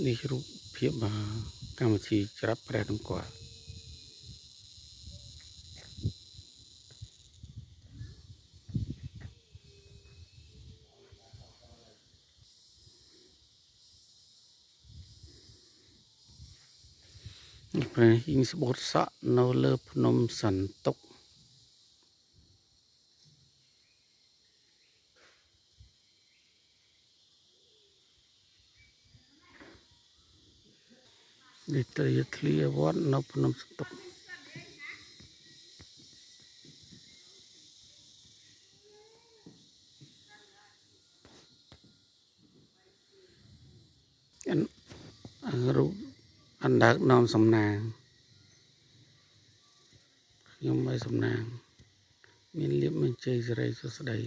នេះរូបភាពកម្មវិធីច្រាប់ប្រែតម្គាល់ព្រះហ៊ីងស្បូតសក់នៅលើភ្នំសន្ទុកនេះត្រីធ្លាវត្តនៅភ្នំសន្ទុករូបអណ្ដើកនាំសំណាងខ្ញុំឲ្យសំណាងមានលៀបមានជ័យសិរីសុស្ដី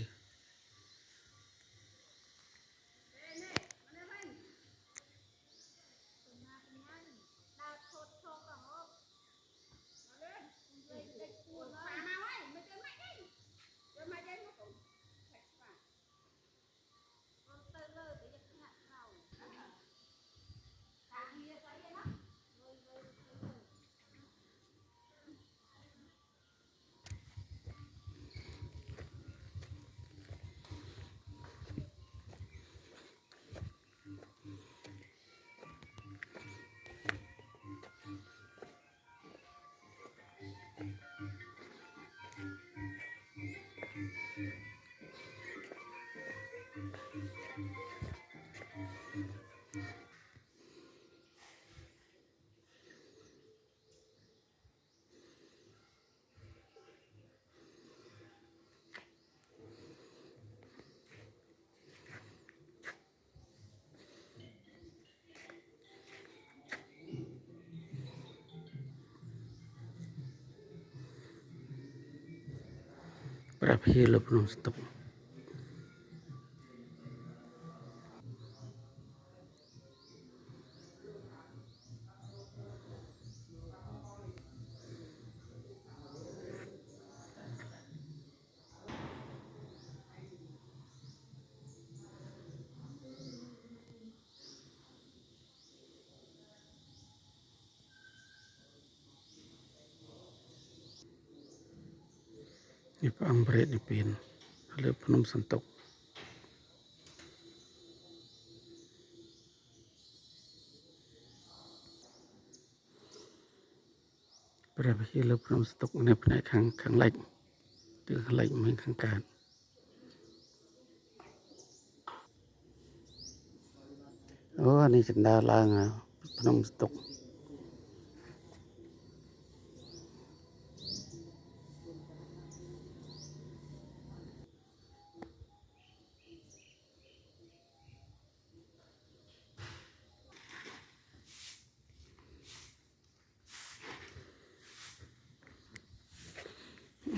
ព្រះភិលើភ្នំសន្ទុកនេះព្រះអង្គប្រេតនិព្វានលើភ្នំសន្ទុកព្រះវិហារលើភ្នំសន្ទុកនៅផ្នែកខាងលិចគឺខាងលិចមិនខាងកើតអូនេះចណ្ដើរឡើងភ្នំសន្ទុក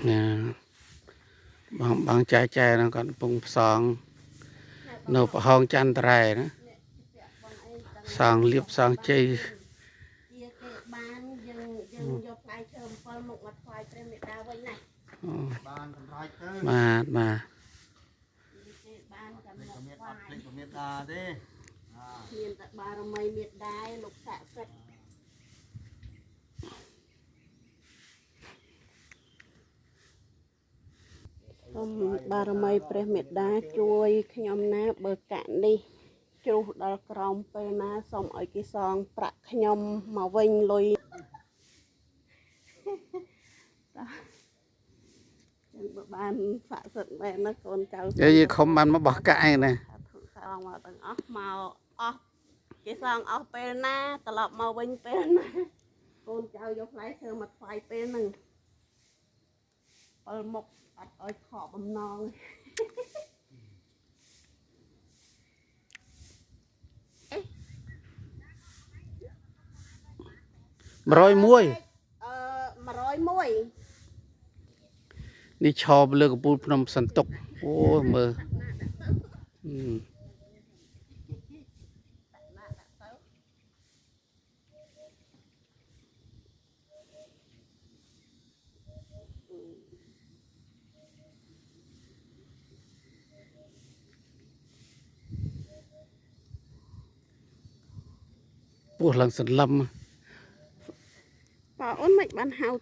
ណាបងចែហ្នឹងគាត់កំពុងផ្សងនៅប្រហោងចន្ទរ៉ែណាសងលៀបសងជ័យជាគេបានយើងយកផ្លែឈើ7មុខមកថ្វាយព្រះមេត្តាវិញណាបានសម្រាប់ទៅបាទគេបានតែមកថ្វាយព្រះមេត្តាទេមានតែបារមីមេត្តាលោកស័ក្តិសិទ្ធិសូមបារមីព្រះមេត្តាជួយខ្ញុំណាបើកៈនេះជ្រុះដល់ក្រោមពេលណាសូមឲ្យគេសងប្រាក់ខ្ញុំមកវិញលុយចឹងបើបានស័ក្តិសិទ្ធិមែនណាកូនចៅយាយខំបានមកបោះកាក់ឯណាសងមកទាំងអស់មកអស់គេសងអស់ពេលណាត្រឡប់មកវិញពេលណាកូនចៅយកផ្លែឈើមកថ្វាយពេលហ្នឹង7មុខអត់ឲ្យខកបំណង101 101នេះឈរលើកំពូលភ្នំសន្ទុកអូមើល ពោះឡើងសន្លឹម bà ôn mạch ban hào